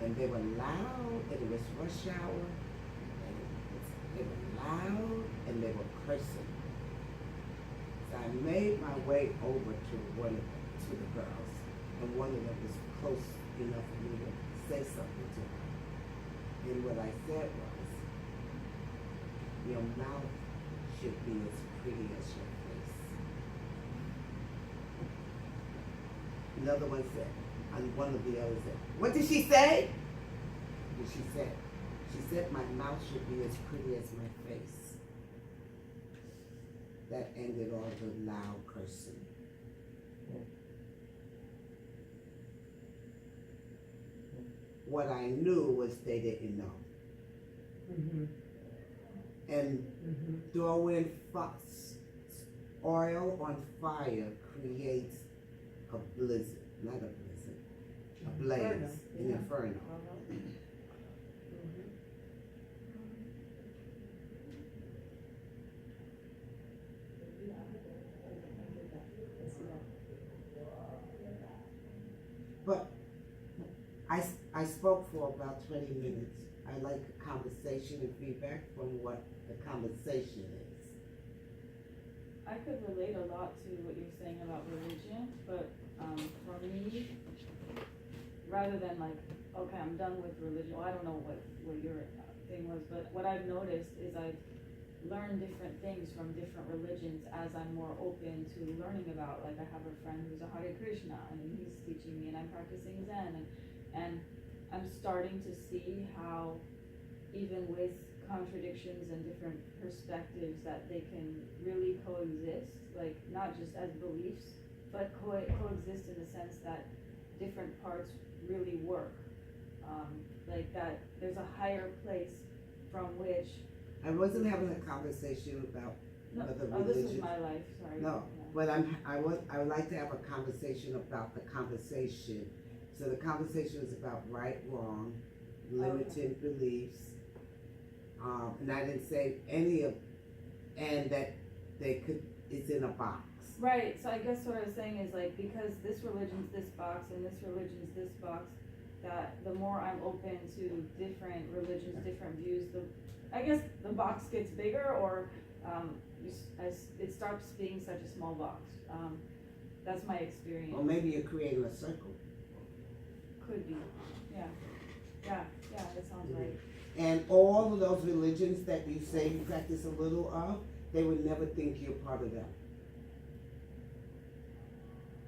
and they were loud, and it was rush hour, and they were loud, and they were cursing. So I made my way over to the girls, and one of them was close enough for me to say something to her. And what I said was, your mouth should be as pretty as your face. Another one said, and one of the others said, what did she say? And she said my mouth should be as pretty as my face. That ended all the loud cursing. What I knew was they didn't know. Mm-hmm. And throwing oil on fire creates a blizzard, not a blizzard, a blaze, an inferno. But I spoke for about 20 minutes. I like a conversation and feedback from what the conversation is. I could relate a lot to what you're saying about religion, but for me, rather than like, okay, I'm done with religion, well, I don't know what your thing was, but what I've noticed is I've learned different things from different religions as I'm more open to learning about. Like I have a friend who's a Hare Krishna, and he's teaching me, and I'm practicing Zen, and I'm starting to see how even with contradictions and different perspectives that they can really coexist, like not just as beliefs, but coexist in the sense that different parts really work. Like that there's a higher place from which I wasn't having a conversation about whether religion. This is my life, sorry. No, but I would like to have a conversation about the conversation. So the conversation was about right, wrong, limited beliefs, and I didn't say any of, and that it's in a box. Right, so I guess what I was saying is like, because this religion's this box and this religion's this box, that the more I'm open to different religions, different views, I guess the box gets bigger, or it starts being such a small box. That's my experience. Or maybe you're creating a circle. Could be, yeah, that sounds right. And all of those religions that you say you practice a little of, they would never think you're part of them.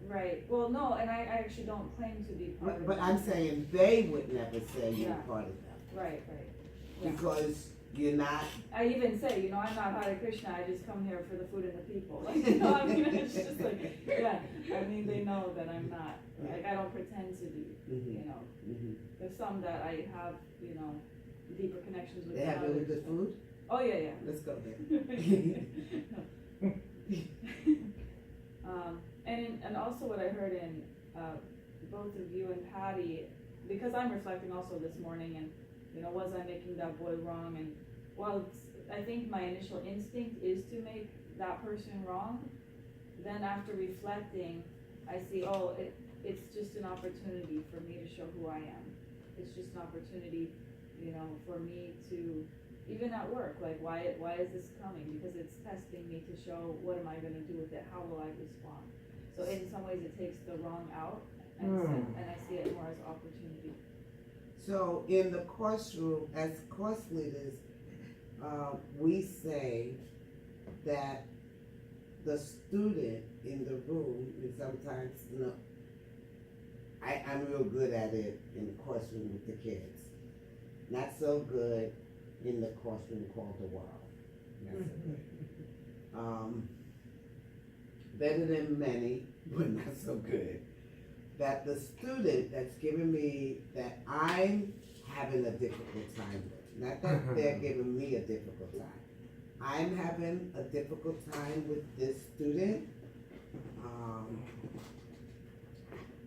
Right, well, no, and I actually don't claim to be part of them. But I'm saying they would never say you're part of them. Right. Yeah. Because you're not. I even say, I'm not Hare Krishna, I just come here for the food and the people. Like, I mean, it's just like, yeah, I mean, they know that I'm not, like, I don't pretend to be, There's some that I have, deeper connections with. They have really good food? Oh, yeah. Let's go there. And also what I heard in both of you and Patty, because I'm reflecting also this morning, and was I making that boy wrong? And I think my initial instinct is to make that person wrong. Then after reflecting, I see, it's just an opportunity for me to show who I am. It's just an opportunity, for me to, even at work, like why is this coming? Because it's testing me to show what am I going to do with it? How will I respond? So in some ways it takes the wrong out, and I see it more as opportunity. So in the course room, as course leaders, we say that the student in the room, and sometimes, I'm real good at it in the course room with the kids. Not so good in the course room called the world. Not so good. Better than many, but not so good. That the student that's giving me, that I'm having a difficult time with, not that they're giving me a difficult time. I'm having a difficult time with this student.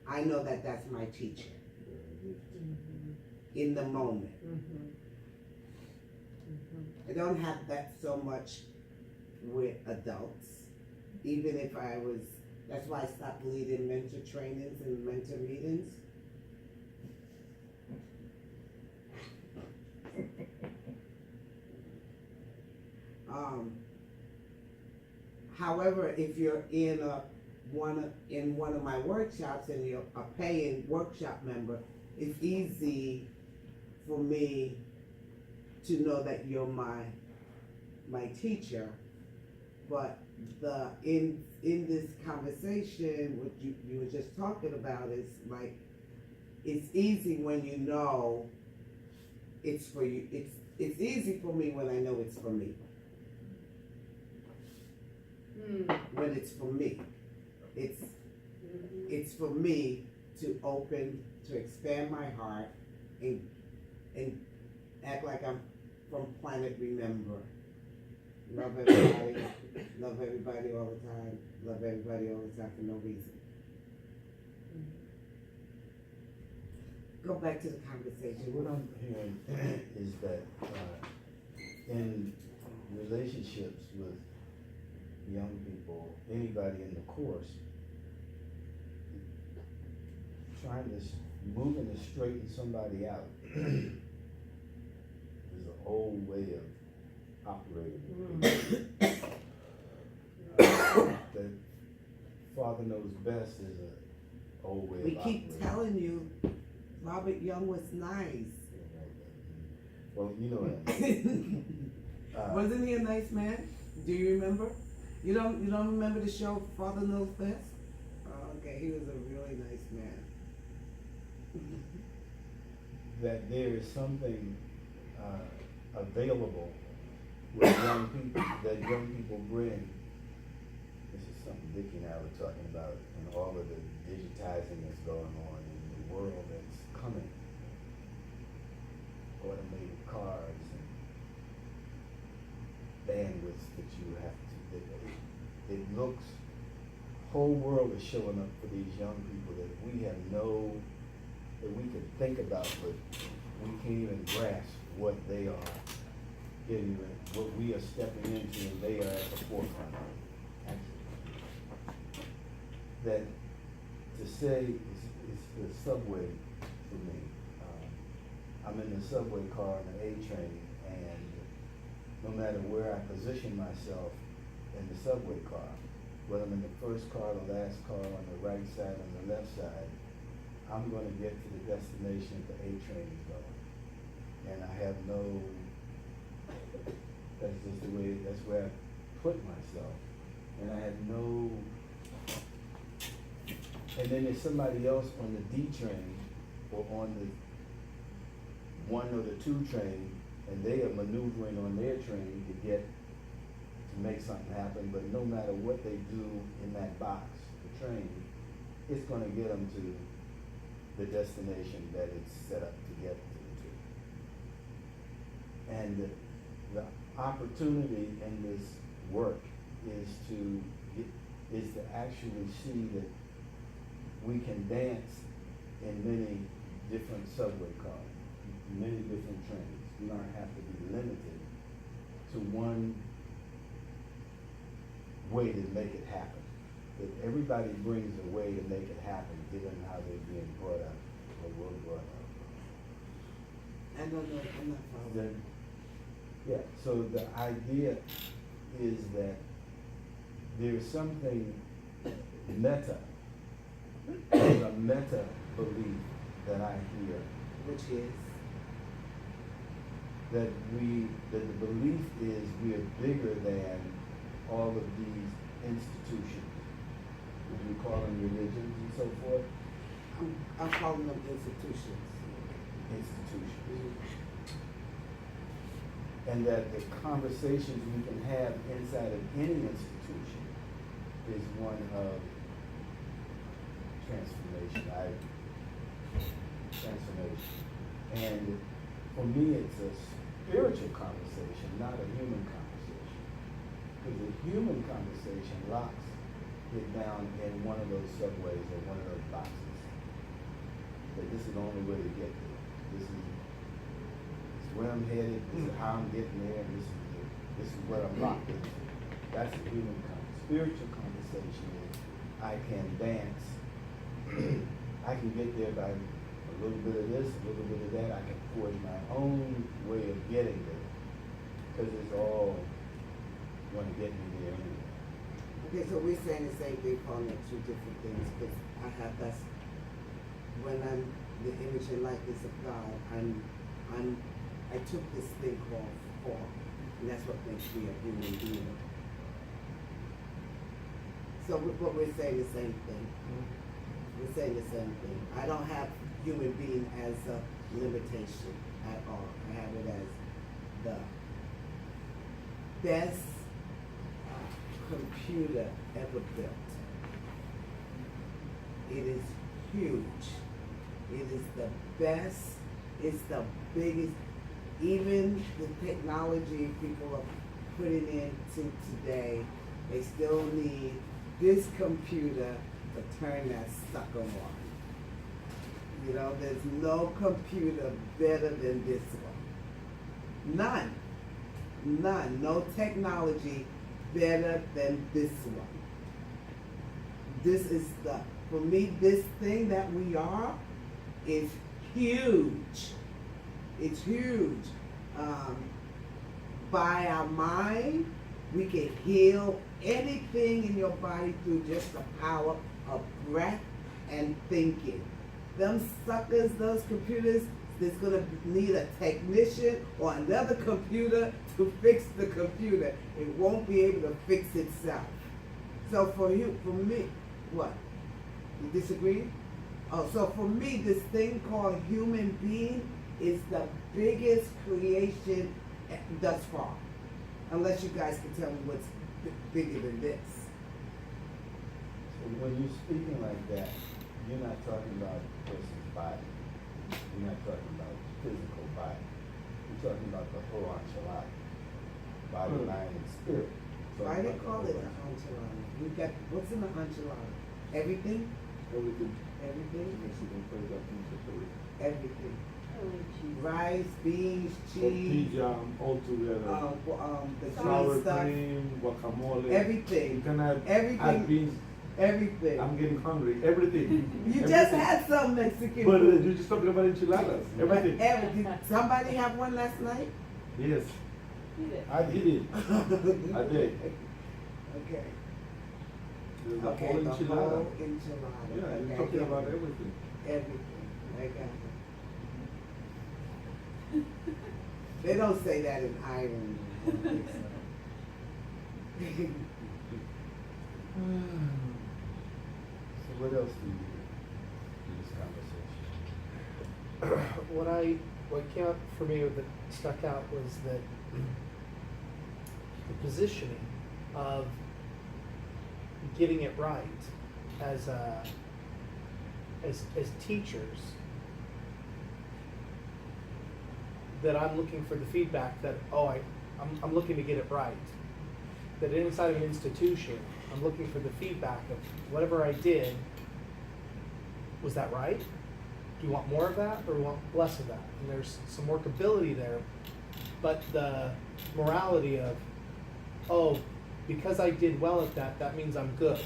I know that that's my teacher in the moment. I don't have that so much with adults, even if I was. That's why I stopped leading mentor trainings and mentor meetings. However, if you're in one of my workshops and you're a paying workshop member, it's easy for me to know that you're my teacher. But in this conversation, what you were just talking about is like, it's easy when you know it's for you. It's easy for me when I know it's for me. When it's for me, it's for me to expand my heart and act like I'm from planet Remember. Love everybody, love everybody all the time, love everybody all the time for no reason. Go back to the conversation. So what I'm hearing is that in relationships with young people, anybody in the course, trying to moving to straighten somebody out is an old way of operating. That Father knows best is an old way We of operating. keep telling you, Robert Young was nice. Well, you know that. Wasn't he a nice man? Do you remember? You don't remember the show Father Knows Best? Oh, okay, he was a really nice man. That there is something available with young people that young people bring. This is something Vicki and I were talking about, and all of the digitizing that's going on in the world that's coming. Automated cars and bandwidths that you have to. It looks. Whole world is showing up for these young people that we have that we could think about, but we can't even grasp what they are getting, what we are stepping into, and they are at the forefront of. Actually, that to say is the subway for me. I'm in the subway car on the A train, and no matter where I position myself in the subway car, whether I'm in the first car, the last car, on the right side, on the left side, I'm going to get to the destination that the A train is going. And I have no, that's just the way, that's where I put myself. And I have no, and then there's somebody else on the D train or on the 1 or the 2 train, and they are maneuvering on their train to make something happen, but no matter what they do in that box, the train, it's going to get them to the destination that it's set up to get to. And the opportunity in this work is to actually see that we can dance in many different subway cars, many different trains. We don't have to be limited to one way to make it happen. That everybody brings a way to make it happen, given how they're being brought up or were brought up. I don't know, I'm not following. Then, yeah, so the idea is that there's something meta, there's a meta belief that I hear, Which is? that the belief is we are bigger than all of these institutions. Would you call them religions and so forth? I'm calling them institutions. Institutions. And that the conversations we can have inside of any institution is one of transformation. Transformation. And for me, it's a spiritual conversation, not a human conversation. Because the human conversation locks it down in one of those subways or one of those boxes. That this is the only way to get there. This is where I'm headed, this is how I'm getting there, and this is what I'm locked into. That's the human conversation. Spiritual conversation is I can dance. I can get there by a little bit of this, a little bit of that. I can forge my own way of getting there. Because it's all want to get me there anyway. Okay, so we're saying the same thing, calling it two different things, because that's, when I'm the image and likeness of God, I took this thing called form, and that's what makes me a human being. So but we're saying the same thing. We're saying the same thing. I don't have human being as a limitation at all. I have it as the best computer ever built. It is huge. It is the best. It's the biggest. Even the technology people are putting into today, they still need this computer to turn that sucker on. You know, there's no computer better than this one. None. None. No technology better than this one. This is for me, this thing that we are is huge. It's huge. By our mind, we can heal anything in your body through just the power of breath and thinking. Them suckers, those computers, there's gonna need a technician or another computer to fix the computer. It won't be able to fix itself. So for me, what? You disagree? Oh, so for me, this thing called human being is the biggest creation thus far. Unless you guys can tell me what's bigger than this. So when you're speaking like that, you're not talking about a person's body. You're not talking about physical body. You're talking about the whole enchilada. Body, mind, and spirit. Why they call it an enchilada? We got, what's in the enchilada? Everything? Everything. Everything? Mexican flavor into Puerto Rico. Everything. Oh, cheese. Rice, beans, cheese, Tortilla, all together. the Sour green stuff. cream, guacamole. You everything. can add Everything. beans. Everything. I'm getting hungry. Everything. You just Everything. had some Mexican But food. you're just talking about enchiladas. Everything. Did somebody have one last night? Yes, Eat it. I did it. I did. Okay. There's a Okay, whole the enchilada. whole enchilada. Yeah, Okay, you're I talking get about it. everything. Everything. I got it. They don't say that in Ireland. I don't think so. So what else do you do in this conversation? What came up for me that stuck out was that the positioning of getting it right as teachers, that I'm looking for the feedback that I'm looking to get it right. That inside of an institution, I'm looking for the feedback of whatever I did, was that right? Do you want more of that or do you want less of that? And there's some workability there, but the morality of, oh, because I did well at that, that means I'm good.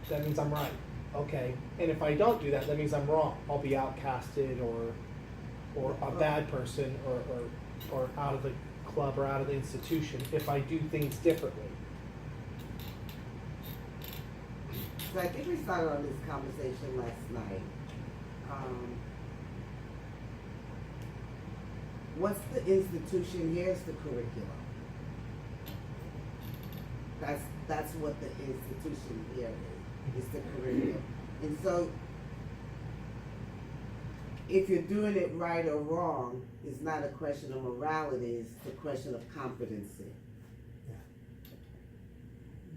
That means I'm right. Okay. And if I don't do that, that means I'm wrong. I'll be outcasted or a bad person or out of the club or out of the institution if I do things differently. So I think we started on this conversation last night. What's the institution? Here's the curriculum. That's what the institution here is the curriculum. And so if you're doing it right or wrong, it's not a question of morality, it's a question of competency.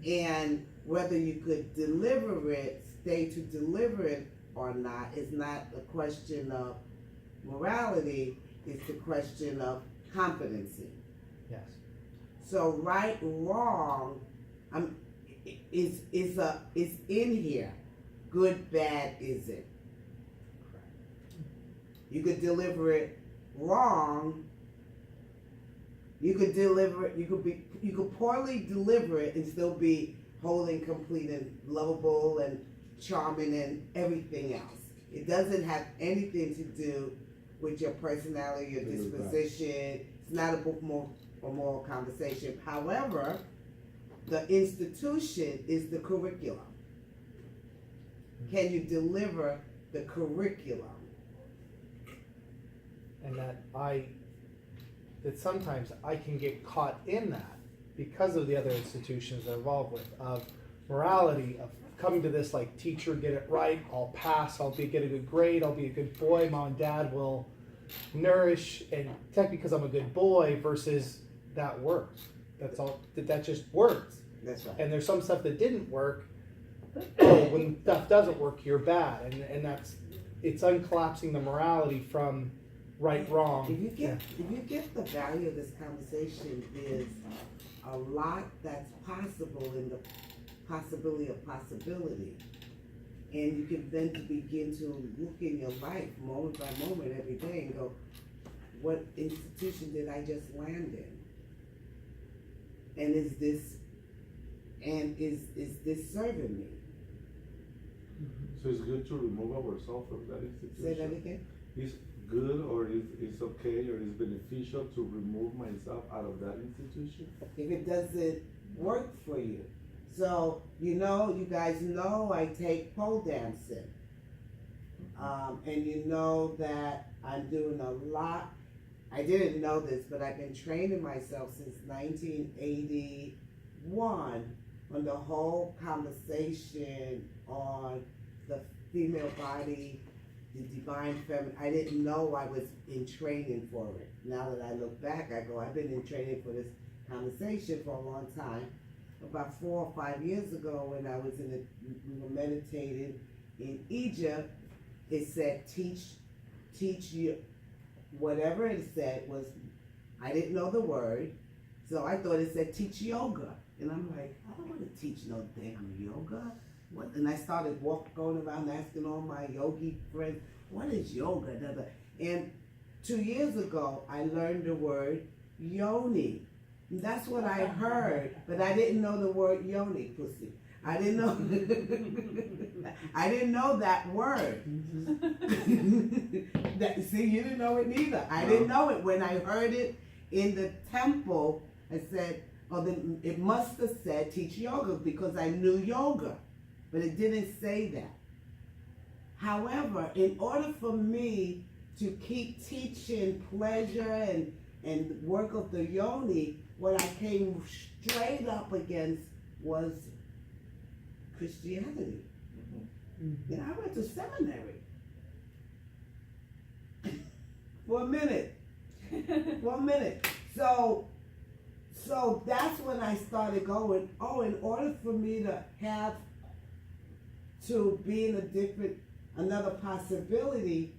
And whether you could deliver it, stay to deliver it or not, is not a question of morality, it's a question of competency. Yes. So right, wrong, is in here. Good, bad, is it? You could deliver it wrong. You could poorly deliver it and still be whole and complete and lovable and charming and everything else. It doesn't have anything to do with your personality, your disposition. It's not or moral conversation. However, the institution is the curriculum. Can you deliver the curriculum? And that sometimes I can get caught in that because of the other institutions they're involved with, of morality, of coming to this like, teacher, get it right, I'll pass, get a good grade, I'll be a good boy, mom and dad will nourish and protect because I'm a good boy, versus that works. That's all, that just works. That's right. And there's some stuff that didn't work. Oh, when stuff doesn't work, you're bad. And it's uncollapsing the morality from right, wrong. If you get the value of this conversation, is a lot that's possible in the possibility of possibility. And you can then begin to look in your life moment by moment every day and go, what institution did I just land in? And is this serving me? So it's good to remove ourselves from that institution. Say that again? Is good, or is it's okay, or is beneficial to remove myself out of that institution? If it doesn't work for you. So, you guys know I take pole dancing. And you know that I'm doing a lot. I didn't know this, but I've been training myself since 1981 on the whole conversation on the female body, the divine feminine. I didn't know I was in training for it. Now that I look back, I go, I've been in training for this conversation for a long time. About 4 or 5 years ago, when I was we were meditating in Egypt, it said, teach you, whatever it said was, I didn't know the word, so I thought it said teach yoga. And I'm like, I don't want to teach no damn yoga. What? And I started going around asking all my yogi friends, what is yoga? And 2 years ago, I learned the word yoni. That's what I heard, but I didn't know the word yoni, pussy. I didn't know. I didn't know that word. See, you didn't know it neither. I didn't know it. When I heard it in the temple, I said, oh, then it must have said teach yoga, because I knew yoga, but it didn't say that. However, in order for me to keep teaching pleasure and work of the yoni, what I came straight up against was Christianity. And I went to seminary for a minute. So that's when I started going, in order for me to be in another possibility,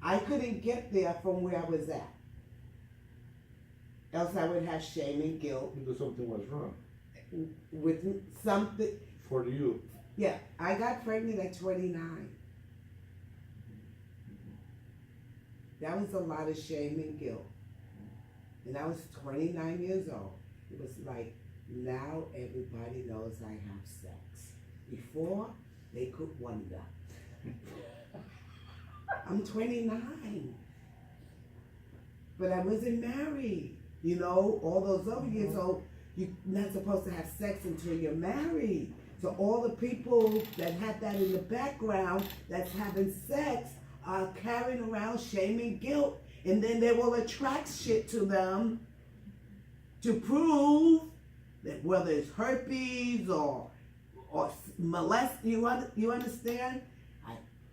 I couldn't get there from where I was at. Else I would have shame and guilt. Because something was wrong. With something. For you. Yeah, I got pregnant at 29. That was a lot of shame and guilt. And I was 29 years old. It was like, now everybody knows I have sex. Before, they could wonder. I'm 29. But I wasn't married. All those other years old, you're not supposed to have sex until you're married. So all the people that had that in the background that's having sex are carrying around shame and guilt. And then they will attract shit to them to prove that whether it's herpes or molest, you understand?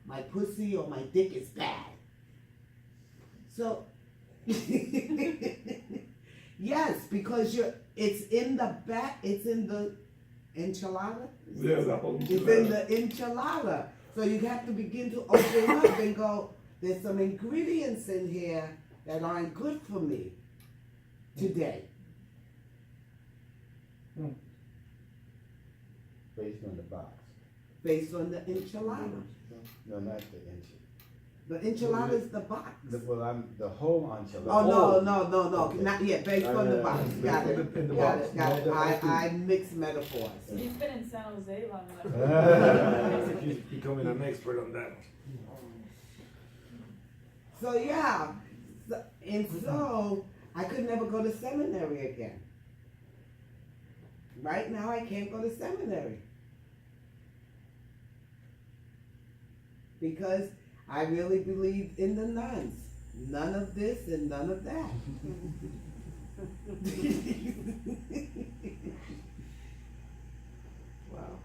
My pussy or my dick is bad. So, yes, because it's in the back, it's in the enchilada? Yeah, the whole It's in the enchilada. So you have to begin to open up and go, there's some ingredients in here that aren't good for me today. Based on the box. Based on the enchilada. No, not the enchilada. The enchilada is the box. The whole enchilada. Oh, no, Okay. not yet, based on the box. Got it. In the Got box. it. Got it. I mix metaphors. He's been in San Jose long enough. He's becoming an expert on that. So yeah, so I could never go to seminary again. Right now, I can't go to seminary. Because I really believe in the nuns. None of this and none of that. Wow.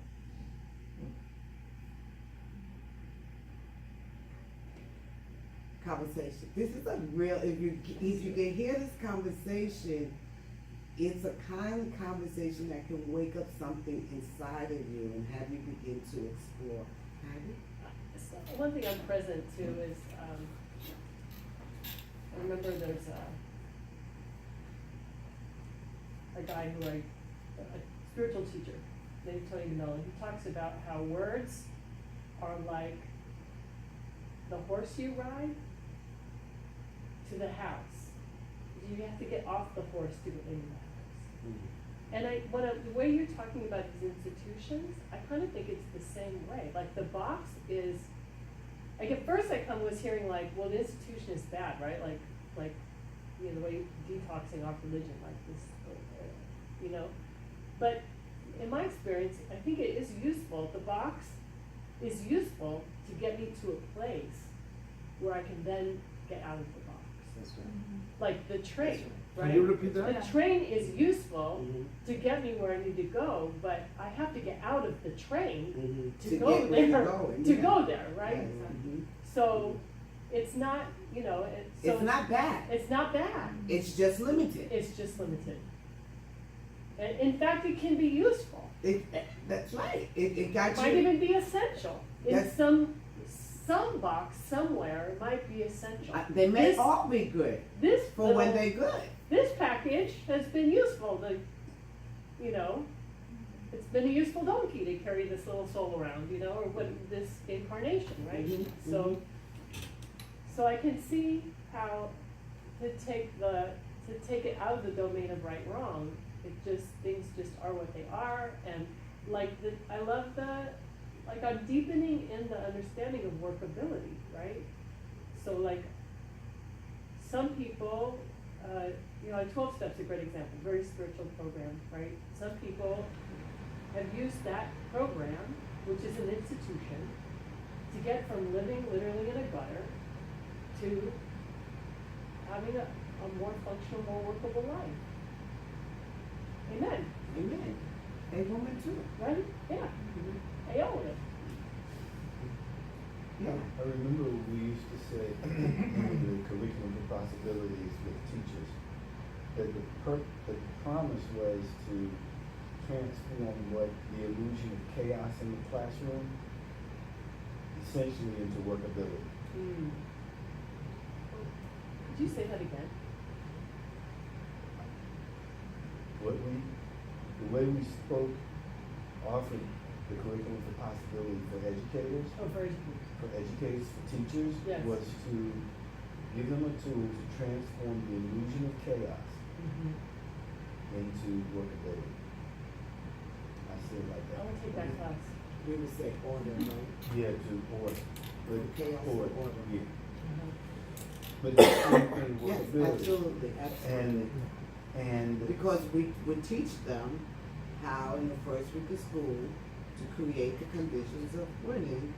Conversation. This is a real, if you can hear this conversation, it's a kind of conversation that can wake up something inside of you and have you begin to explore. Patty? So one thing I'm present to is, I remember there's a guy who a spiritual teacher named Tony Miller. He talks about how words are like the horse you ride to the house. You have to get off the horse to go into the house. And the way you're talking about these institutions, I kind of think it's the same way. Like the box is, like at first I was hearing like, well, the institution is bad, right? Like, you know, the way detoxing off religion, like this, you know. But in my experience, I think it is useful. The box is useful to get me to a place where I can then get out of the box. That's right. Like the train, right? Can you repeat that? The train is useful Mhm. to get me where I need to go, but I have to get out of the train Mhm. to go get where you're there, going, to yeah. go there, right? Yes. Mhm. So it's not, you know, It's not bad. It's not bad. It's just limited. It's just limited. And in fact, it can be useful. That's right. It got It might you. even be essential. In Yes. some box somewhere, it might be essential. They may This- all be good This for when little- they're good. This package has been useful. You know, it's been a useful donkey to carry this little soul around, you know, or what this incarnation, right? Mhm, So I can see how to take it out of the domain of right wrong. Things just are what they are, and I love I'm deepening in the understanding of workability, right? So like some people, you know, like 12 Steps is a great example, very spiritual program, right? Some people have used that program, which is an institution, to get from living literally in a gutter to having a more functional, more workable life. Amen. Amen. A woman too. Right? Yeah. I own it. Yeah. I remember we used to say in the curriculum for possibilities with teachers that the promise was to transform what the illusion of chaos in the classroom essentially into workability. Could you say that again? The way we spoke, offered the curriculum for possibility for educators, Oh, very for teachers, Yes. was to give them a tool to transform the illusion of chaos into workability. I say it like I that. want to take that class. We would say order, right? Yeah, to order. But Chaos to order. Yeah. But it's the same thing, Yes, workability. absolutely, absolutely. And Because we would teach them how in the first week of school to create the conditions of winning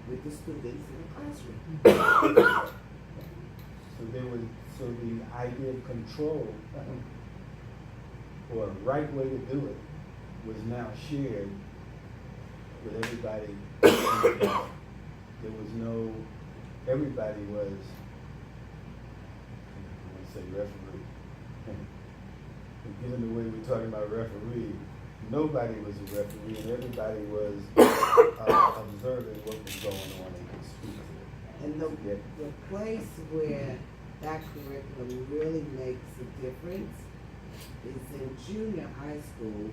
with the students in the classroom. so the idea of control, or a right way to do it, was now shared with everybody. There was no, everybody was, I want to say referee. Given the way we're talking about referee, nobody was a referee and everybody was observing what was going on and could speak to it. And the place where that curriculum really makes a difference is in junior high school,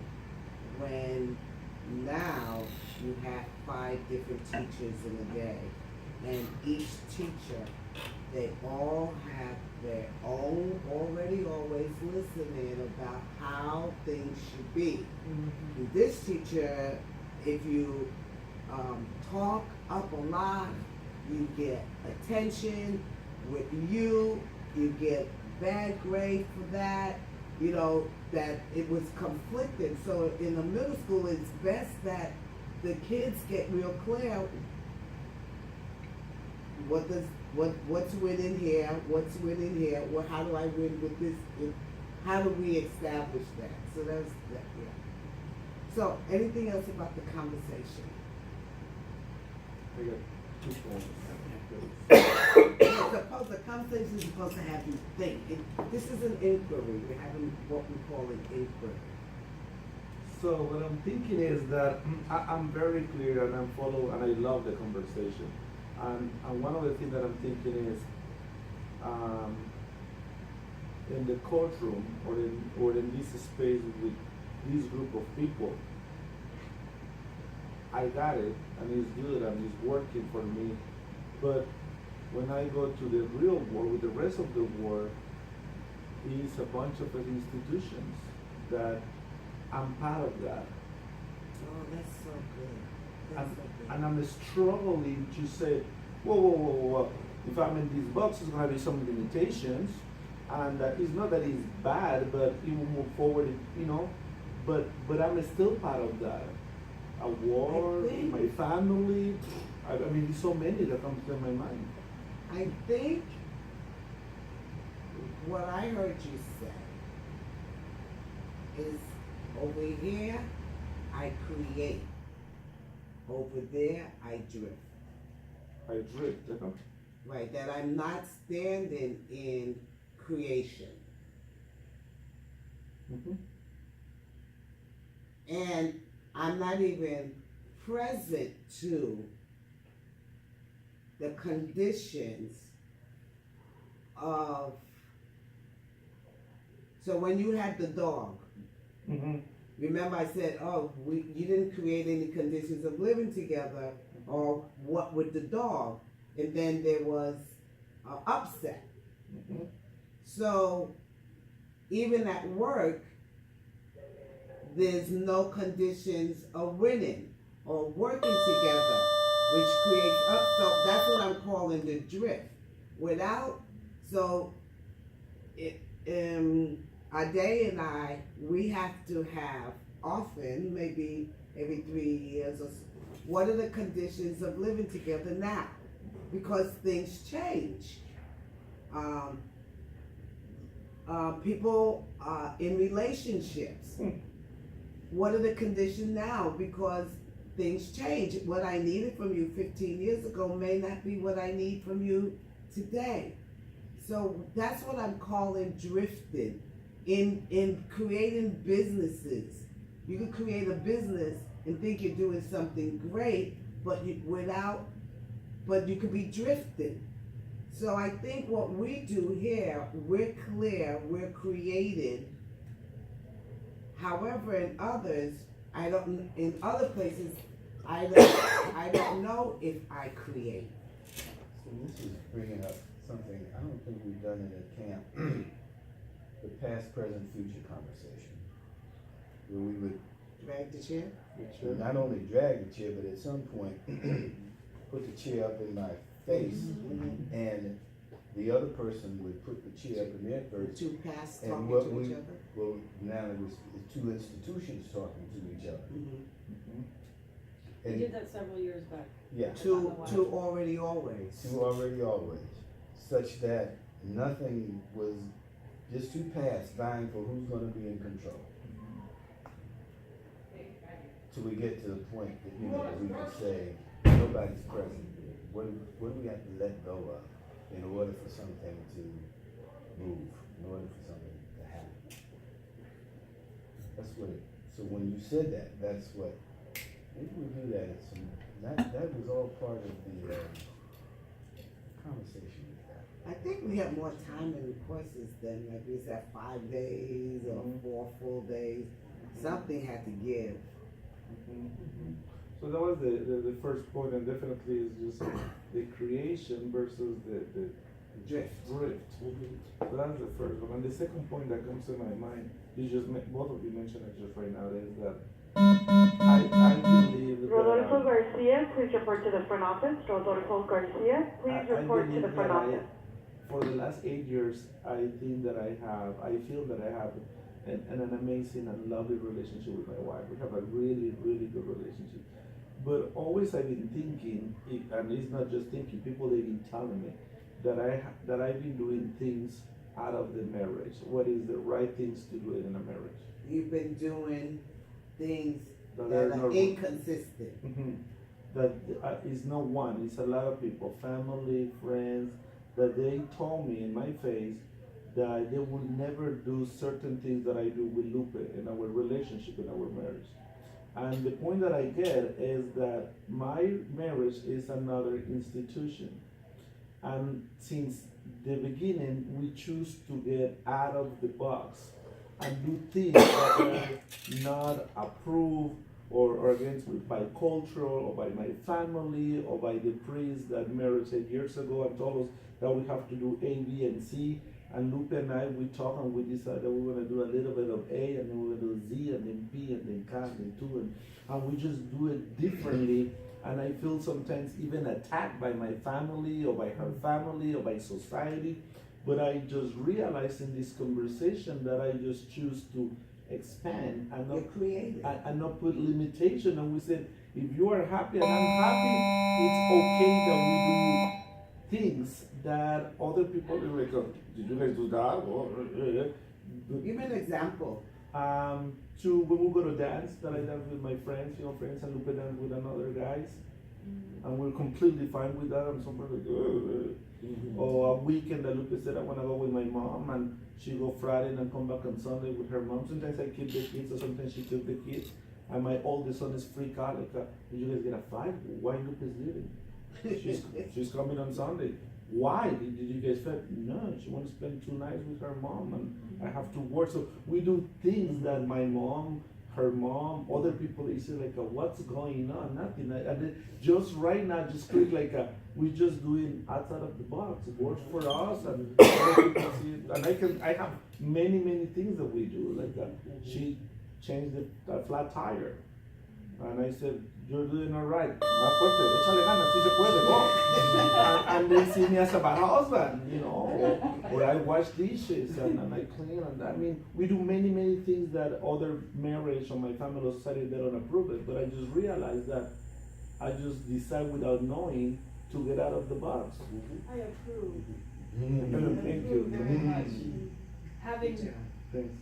when now you have 5 different teachers in a day. And each teacher, they all have their own already always listening about how things should be. And this teacher, if you talk up a lot, you get attention. With you get bad grade for that, you know, that it was conflicted. So in the middle school, it's best that the kids get real clear what's winning here, what's winning here, how do I win with this, how do we establish that? So that's that, yeah. So anything else about the conversation? I got 2 points. The conversation is supposed to have you think. This is an inquiry. We're having what we call an inquiry. So what I'm thinking is that I'm very clear and I'm following and I love the conversation. And one of the things that I'm thinking is in the courtroom or in this space with this group of people, I got it and it's good and it's working for me. But when I go to the real world with the rest of the world, it's a bunch of institutions that I'm part of that. Oh, that's so good. That's so good. And I'm struggling to say, whoa. If I'm in this box, there's going to be some limitations. And it's not that it's bad, but it will move forward, you know. But I'm still part of that. A war, my family. I mean, there's so many that come to my mind. I think what I heard you say is over here, I create. Over there, I drift. I drift, you know? Right, that I'm not standing in creation. Mm-hmm. And I'm not even present to the conditions of, so when you had the dog, Mm-hmm. remember I said, you didn't create any conditions of living together, or what with the dog, and then there was upset. Mm-hmm. So even at work, there's no conditions of winning or working together, which creates up. So that's what I'm calling the drift. Without, so Ade and I, we have to have often, maybe every 3 years, or what are the conditions of living together now? Because things change. People in relationships. What are the conditions now? Because things change. What I needed from you 15 years ago may not be what I need from you today. So that's what I'm calling drifting. In creating businesses, you can create a business and think you're doing something great, but you could be drifting. So I think what we do here, we're clear, we're creating. However, in others, in other places, I don't know if I create. So this is bringing up something I don't think we've done in the camp. The past, present, future conversation. Where we would Drag the chair? not only drag the chair, but at some point put the chair up in my face, and the other person would put the chair up in their face. Two past And talking what to we, each other? well, now it was two institutions talking to each other. Mm-hmm. We And did that several years back. yeah, Two already always. two already always, such that nothing was just two paths vying for who's gonna be in control. Till we get to the point that, you know, we can say, nobody's present. What do we have to let go of in order for something to move, in order for something to happen? That's what so when you said that, that's what, maybe we do that at some, that was all part of the conversation we had. I think we have more time in the courses than like we said 5 days or 4 full days. Something had to give. So that was the first point, and definitely is just the creation versus the Drift. drift. So that's the first one. And the second point that comes to my mind, both of you mentioned it just right now, is that I believe Rodolfo that Garcia, please report to the front office. Rodolfo Garcia, please I report to believe the front that office. for the last 8 years, I feel that I have an amazing and lovely relationship with my wife. We have a really, really good relationship. But always I've been thinking, and it's not just thinking, people they've been telling me that I've been doing things out of the marriage. What is the right things to do in a marriage? You've been doing things That that are are not- inconsistent. That is not one, it's a lot of people, family, friends, that they told me in my face that they will never do certain things that I do with Lupe in our relationship, in our marriage. And the point that I get is that my marriage is another institution. And since the beginning, we choose to get out of the box and do things that are not approved or against by culture or by my family or by the priest that married 10 years ago and told us that we have to do A, B, and C. And Lupe and I, we talk and we decide that we're going to do a little bit of A, and then we're going to do Z, and then B, and then K, and then 2, and we just do it differently. And I feel sometimes even attacked by my family or by her family or by society. But I just realized in this conversation that I just choose to expand and You're not, creative. and not put limitation. And we said, if you are happy and I'm happy, it's okay that we do things that other people are like, oh, did you guys do that? Give me an example. To when we go to dance, that I dance with my friends, friends, and Lupe dance with another guys, and we're completely fine with that. And somebody like, or a weekend that Lupe said I want to go with my mom, and she go Friday and come back on Sunday with her mom. Sometimes I keep the kids, or sometimes she keep the kids. And my oldest son is freak out like, did you guys get a fight? Why Lupe is leaving? She's coming on Sunday. Why did you guys fight? No, she wants to spend 2 nights with her mom, and I have to work. So we do things that my mom, her mom, other people, they say like, what's going on? Nothing. And then just right now, just click like, we just doing outside of the box. It works for us, and other people see it. And I have many things that we do. Like she changed the flat tire, and I said, you're doing all right. Más fuerte, échale ganas, si se puede, go. And they see me as a bad husband, or I wash dishes and I clean. And I mean, we do many things that other marriage or my family or society, they don't approve it. But I just realized that I just decide without knowing to get out of the box. I approve. Thank you. Very much. Having Thanks.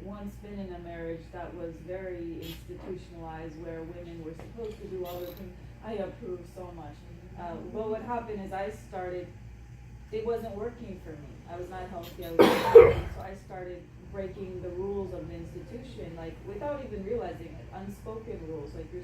once been in a marriage that was very institutionalized, where women were supposed to do all the things, I approve so much. But what happened is it wasn't working for me. I was not healthy, I was not happy, so I started breaking the rules of the institution, like without even realizing it, unspoken rules, like you're